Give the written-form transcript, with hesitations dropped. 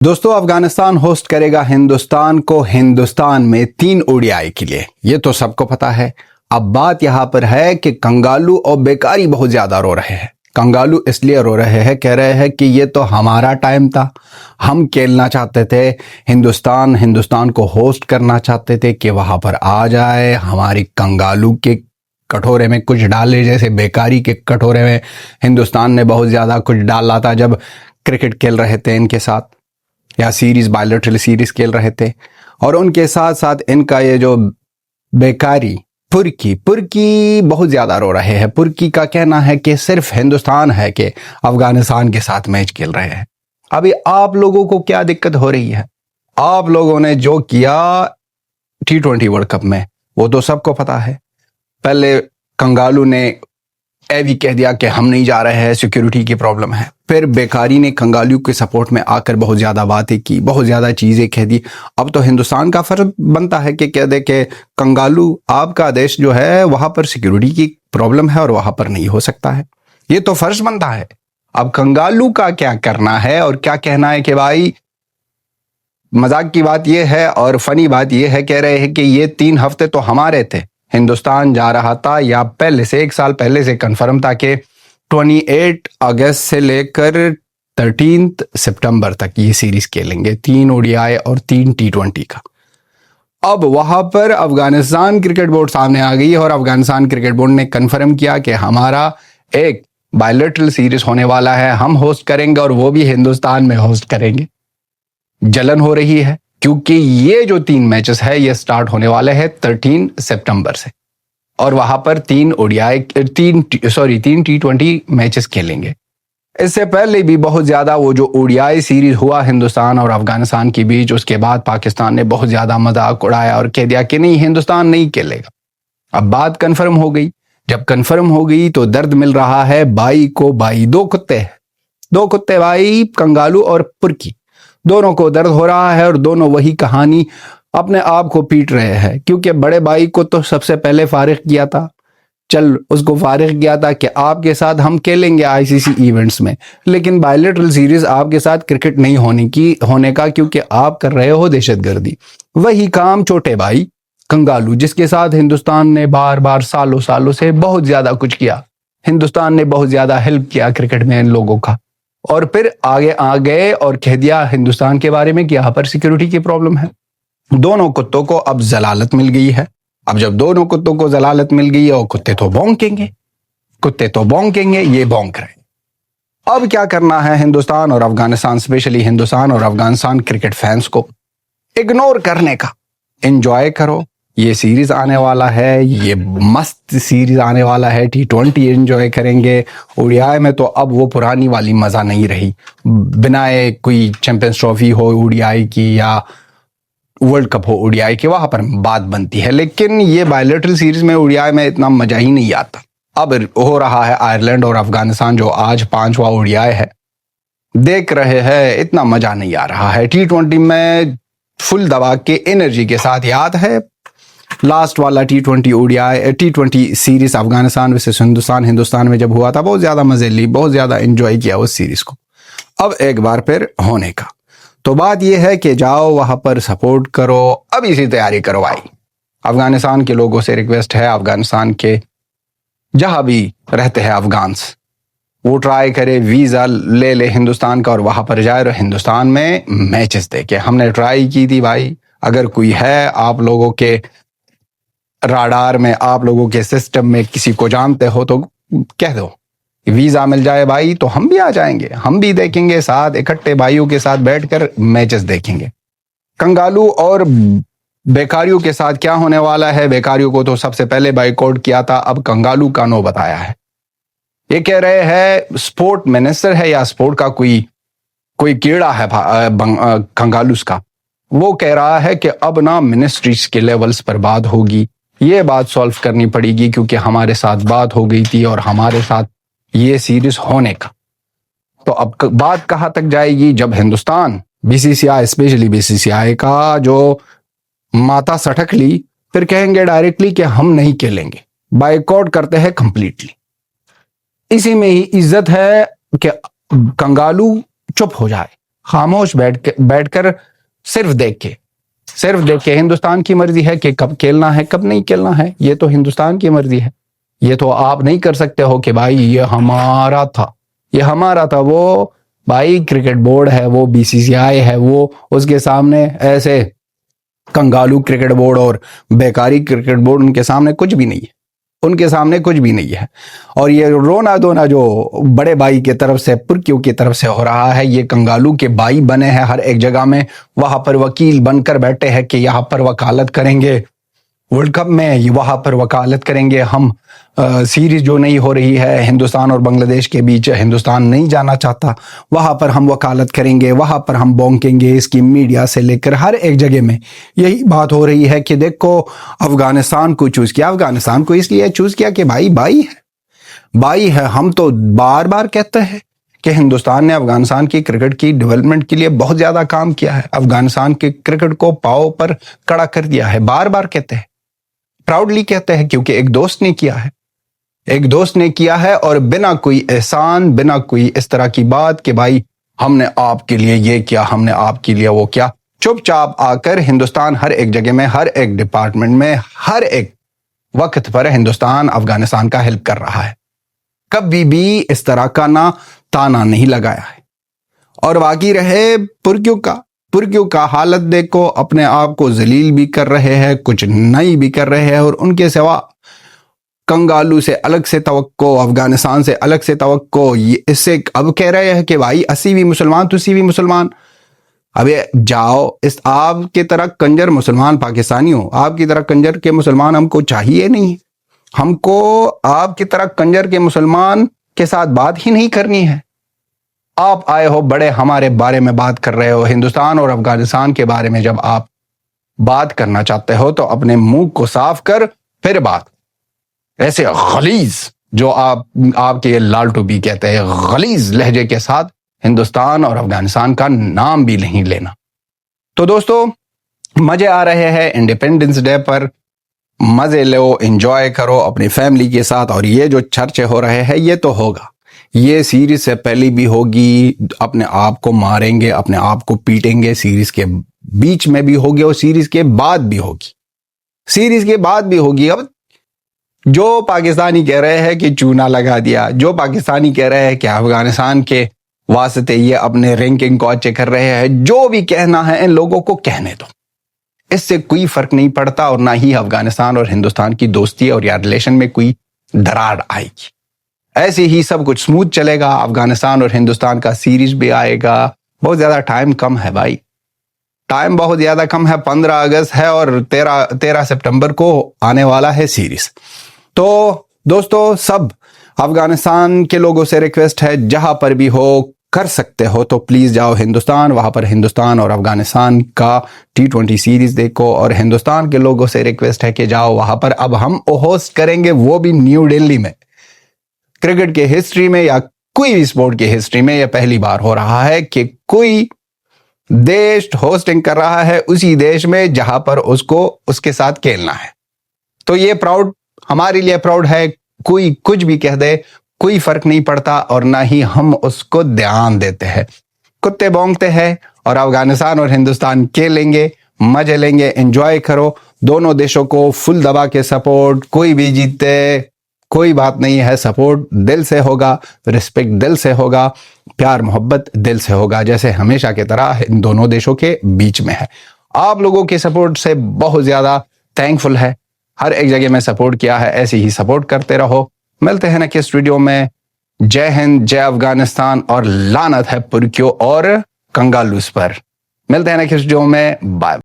दोस्तों, अफगानिस्तान होस्ट करेगा हिंदुस्तान को हिंदुस्तान में 3 ओडीआई के लिए। ये तो सबको पता है। अब बात यहां पर है कि कंगालू और बेकारी बहुत ज्यादा रो रहे हैं। कंगालू इसलिए रो रहे हैं, कह रहे हैं कि ये तो हमारा टाइम था, हम खेलना चाहते थे, हिंदुस्तान को होस्ट करना चाहते थे कि वहां पर आ जाए, हमारी कंगालू के कटोरे में कुछ डाले, जैसे बेकारी के कटोरे में हिंदुस्तान ने बहुत ज्यादा कुछ डाला था जब क्रिकेट खेल रहे थे इनके साथ, या सीरीज बायलैटरल सीरीज खेल रहे थे। और उनके साथ साथ इनका ये जो बेकारी पुरकी बहुत ज्यादा रो रहे हैं। पुरकी का कहना है कि सिर्फ हिंदुस्तान है कि अफगानिस्तान के साथ मैच खेल रहे हैं। अभी आप लोगों को क्या दिक्कत हो रही है? आप लोगों ने जो किया T20 वर्ल्ड कप में वो तो सबको पता है। पहले कंगालू ने भी कह दिया कि हम नहीं जा रहे हैं, सिक्योरिटी की प्रॉब्लम है। फिर बेकारी ने कंगालू के सपोर्ट में आकर बहुत ज्यादा बातें की, बहुत ज्यादा चीजें कह दी। अब तो हिंदुस्तान का फर्ज बनता है कि कह दे कि कंगालू आपका देश जो है वहां पर सिक्योरिटी की प्रॉब्लम है और वहां पर नहीं हो सकता है। ये तो फर्ज बनता है। अब कंगालू का क्या करना है और क्या कहना है कि भाई, मजाक की बात यह है और फनी बात यह है, कह रहे हैं कि ये 3 हफ्ते तो हमारे थे, हिंदुस्तान जा रहा था, या पहले से 1 साल पहले से कंफर्म था कि 28 अगस्त से लेकर 13 सितंबर तक ये सीरीज खेलेंगे, 3 ओडीआई और 3 T20 का। अब वहां पर अफगानिस्तान क्रिकेट बोर्ड सामने आ गई और अफगानिस्तान क्रिकेट बोर्ड ने कंफर्म किया कि हमारा एक बायलैटरल सीरीज होने वाला है, हम होस्ट करेंगे और वो भी हिंदुस्तान में होस्ट करेंगे। जलन हो रही है क्योंकि ये जो 3 मैचेस है ये स्टार्ट होने वाले हैं 13 सितंबर से, और वहां पर 3 T20 मैचेस खेलेंगे। इससे पहले भी बहुत ज्यादा वो जो ओडीआई सीरीज हुआ हिंदुस्तान और अफगानिस्तान के बीच, उसके बाद पाकिस्तान ने बहुत ज्यादा मजाक उड़ाया और कह दिया कि नहीं, हिंदुस्तान नहीं खेलेगा। अब बात कंफर्म हो गई। जब कंफर्म हो गई तो दर्द मिल रहा है बाई को। बाई 2 कुत्ते भाई, कंगालू और पुरकी, दोनों को दर्द हो रहा है और दोनों वही कहानी अपने आप को पीट रहे हैं। क्योंकि बड़े भाई को तो सबसे पहले फारिग किया था, उसको फारिग किया था कि आपके साथ हम खेलेंगे आईसीसी इवेंट्स में, लेकिन बायलैटरल सीरीज आपके साथ क्रिकेट नहीं होने का, क्योंकि आप कर रहे हो दहशतगर्दी। वही काम छोटे भाई कंगालू, जिसके साथ हिंदुस्तान ने बार बार सालों से बहुत ज्यादा कुछ किया, हिंदुस्तान ने बहुत ज्यादा हेल्प किया क्रिकेट में इन लोगों का, और फिर आगे आ गए और कह दिया हिंदुस्तान के बारे में कि यहाँ पर सिक्योरिटी की प्रॉब्लम है। दोनों कुत्तों को अब जलालत मिल गई है। अब जब दोनों कुत्तों को जलालत मिल गई है, और कुत्ते तो भौंकेंगे, ये भौंक रहे। अब क्या करना है हिंदुस्तान और अफगानिस्तान, स्पेशली हिंदुस्तान और अफगानिस्तान क्रिकेट फैंस को इग्नोर करने का। एंजॉय करो, ये सीरीज आने वाला है, ये मस्त सीरीज आने वाला है। T20 एंजॉय करेंगे। ओडीआई में तो अब वो पुरानी वाली मजा नहीं रही, बिना कोई चैंपियंस ट्रॉफी हो ओडीआई की या वर्ल्ड कप हो ओडीआई के, वहां पर बात बनती है। लेकिन ये बायलैटरल सीरीज में ओडीआई में इतना मजा ही नहीं आता। अब हो रहा है आयरलैंड और अफगानिस्तान, जो आज 5वां ओडीआई है, देख रहे हैं, इतना मजा नहीं आ रहा है। T20 में फुल दबा के एनर्जी के साथ, याद है लास्ट वाला T20 series Afghanistan versus Hindustan में जब हुआ था, बहुत ज्यादा मजे ली, बहुत ज्यादा एंजॉय किया उस सीरीज को। अब एक बार फिर होने का तो बात यह है कि जाओ वहां पर सपोर्ट करो, अभी से तैयारी करो भाई। अफगानिस्तान के लोगों से रिक्वेस्ट है, अफगानिस्तान के जहां भी रहते हैं अफगान्स, वो ट्राई करे, वीजा ले हिंदुस्तान का और वहां पर जाए और हिंदुस्तान में मैचेस देखे। हमने ट्राई की थी भाई, अगर कोई है आप लोगों के राडार में, आप लोगों के सिस्टम में किसी को जानते हो तो कह दो, वीजा मिल जाए भाई तो हम भी आ जाएंगे, हम भी देखेंगे, साथ इकट्ठे भाइयों के साथ बैठकर मैचेस देखेंगे। कंगालू और बेकारियों के साथ क्या होने वाला है? बेकारियों को तो सबसे पहले बाइकआउट किया था, अब कंगालू का नो बताया है। ये कह रहे हैं स्पोर्ट मिनिस्टर है या स्पोर्ट का कोई कीड़ा है कंगालूस का, वो कह रहा है कि अब ना मिनिस्ट्रीज के लेवल्स पर बात होगी, ये बात सॉल्व करनी पड़ेगी, क्योंकि हमारे साथ बात हो गई थी और हमारे साथ ये सीरीज होने का। तो अब बात कहां तक जाएगी? जब हिंदुस्तान बीसीसीआई, स्पेशली बीसीसीआई का जो माता सटक ली, फिर कहेंगे डायरेक्टली कि हम नहीं खेलेंगे, बाइकआउट करते हैं कंप्लीटली। इसी में ही इज्जत है कि कंगालू चुप हो जाए, खामोश बैठकर सिर्फ देख के हिंदुस्तान की मर्जी है कि कब खेलना है कब नहीं खेलना है। ये तो हिंदुस्तान की मर्जी है। ये तो आप नहीं कर सकते हो कि भाई ये हमारा था। वो भाई क्रिकेट बोर्ड है, वो बीसीसीआई है, वो उसके सामने ऐसे कंगालू क्रिकेट बोर्ड और बेकारी क्रिकेट बोर्ड उनके सामने कुछ भी नहीं है। और ये रोना धोना जो बड़े भाई की तरफ से, पुरकियों की तरफ से हो रहा है, ये कंगालू के भाई बने हैं हर एक जगह में, वहां पर वकील बनकर बैठे हैं कि यहाँ पर वकालत करेंगे वर्ल्ड कप में, वहां पर वकालत करेंगे हम। सीरीज जो नहीं हो रही है हिंदुस्तान और बांग्लादेश के बीच, हिंदुस्तान नहीं जाना चाहता, वहां पर हम वकालत करेंगे, वहां पर हम बौंकेंगे। इसकी मीडिया से लेकर हर एक जगह में यही बात हो रही है कि देखो अफगानिस्तान को चूज किया। अफगानिस्तान को इसलिए चूज किया कि भाई है। हम तो बार बार कहते हैं कि हिंदुस्तान ने अफगानिस्तान की क्रिकेट की डेवलपमेंट के लिए बहुत ज्यादा काम किया है, अफगानिस्तान के क्रिकेट को पांव पर खड़ा कर दिया है। बार बार कहते हैं, प्राउडली कहते हैं, क्योंकि एक दोस्त ने किया है और बिना कोई एहसान, बिना कोई इस तरह की बात कि भाई हमने आपके लिए ये किया, हमने आपके लिए वो किया। चुपचाप आकर हिंदुस्तान हर एक जगह में, हर एक डिपार्टमेंट में, हर एक वक्त पर हिंदुस्तान अफगानिस्तान का हेल्प कर रहा है। कभी भी इस तरह का ना ताना नहीं लगाया है। और बाकी रहे पुरकियों का हालत देखो, अपने आप को जलील भी कर रहे हैं, कुछ नहीं भी कर रहे हैं, और उनके सिवा कंगालू से अलग से तवक्को, अफगानिस्तान से अलग से तवक्को। इससे अब कह रहे हैं कि भाई असी भी मुसलमान, तुसी भी मुसलमान। अबे जाओ, इस आपकी तरह कंजर मुसलमान पाकिस्तानी हो, आपकी तरह कंजर के मुसलमान हमको चाहिए नहीं। हमको आपकी तरह कंजर के मुसलमान के साथ बात ही नहीं करनी है। आप आए हो बड़े हमारे बारे में बात कर रहे हो, हिंदुस्तान और अफगानिस्तान के बारे में जब आप बात करना चाहते हो तो अपने मुंह को साफ कर फिर बात। ऐसे गलीज जो आपके लालटू भी कहते हैं, गलीज लहजे के साथ हिंदुस्तान और अफगानिस्तान का नाम भी नहीं लेना। तो दोस्तों, मजे आ रहे हैं इंडिपेंडेंस डे पर, मजे लो, एंजॉय करो अपनी फैमिली के साथ। और ये जो चर्चे हो रहे हैं ये तो होगा, ये सीरीज से पहले भी होगी, अपने आप को मारेंगे, अपने आप को पीटेंगे, सीरीज के बीच में भी होगी और सीरीज के बाद भी होगी। अब जो पाकिस्तानी कह रहे हैं कि चूना लगा दिया, जो पाकिस्तानी कह रहे हैं कि अफगानिस्तान के वास्ते ये अपने रैंकिंग को अच्छे कर रहे हैं, जो भी कहना है इन लोगों को कहने दो, इससे कोई फर्क नहीं पड़ता। और ना ही अफगानिस्तान और हिंदुस्तान की दोस्ती और या रिलेशन में कोई दरार आएगी। ऐसे ही सब कुछ स्मूथ चलेगा। अफगानिस्तान और हिंदुस्तान का सीरीज भी आएगा। बहुत ज्यादा टाइम कम है भाई, टाइम बहुत ज्यादा कम है। 15 अगस्त है और 13 सितंबर को आने वाला है सीरीज। तो दोस्तों, सब अफगानिस्तान के लोगों से रिक्वेस्ट है, जहां पर भी हो, कर सकते हो तो प्लीज जाओ हिंदुस्तान, वहां पर हिंदुस्तान और अफगानिस्तान का T20 सीरीज देखो। और हिंदुस्तान के लोगों से रिक्वेस्ट है कि जाओ वहां पर। अब हम होस्ट करेंगे, वो भी न्यू दिल्ली में। क्रिकेट के हिस्ट्री में या कोई भी स्पोर्ट की हिस्ट्री में यह पहली बार हो रहा है कि कोई देश होस्टिंग कर रहा है उसी देश में जहां पर उसको उसके साथ खेलना है। तो ये प्राउड, हमारे लिए प्राउड है। कोई कुछ भी कह दे, कोई फर्क नहीं पड़ता, और ना ही हम उसको ध्यान देते हैं। कुत्ते भौंकते हैं और अफगानिस्तान और हिंदुस्तान खेलेंगे, मजे लेंगे, एंजॉय करो। दोनों देशों को फुल दबा के सपोर्ट, कोई भी जीते कोई बात नहीं है, सपोर्ट दिल से होगा, रिस्पेक्ट दिल से होगा, प्यार मोहब्बत दिल से होगा, जैसे हमेशा की तरह इन दोनों देशों के बीच में है। आप लोगों के सपोर्ट से बहुत ज्यादा थैंकफुल है। हर एक जगह में सपोर्ट किया है, ऐसे ही सपोर्ट करते रहो। मिलते हैं नेक्स्ट वीडियो में। जय हिंद, जय अफगानिस्तान, और लानत है पुरकियों और कंगालूस पर। मिलते हैं नेक्स्ट वीडियो में। बाय।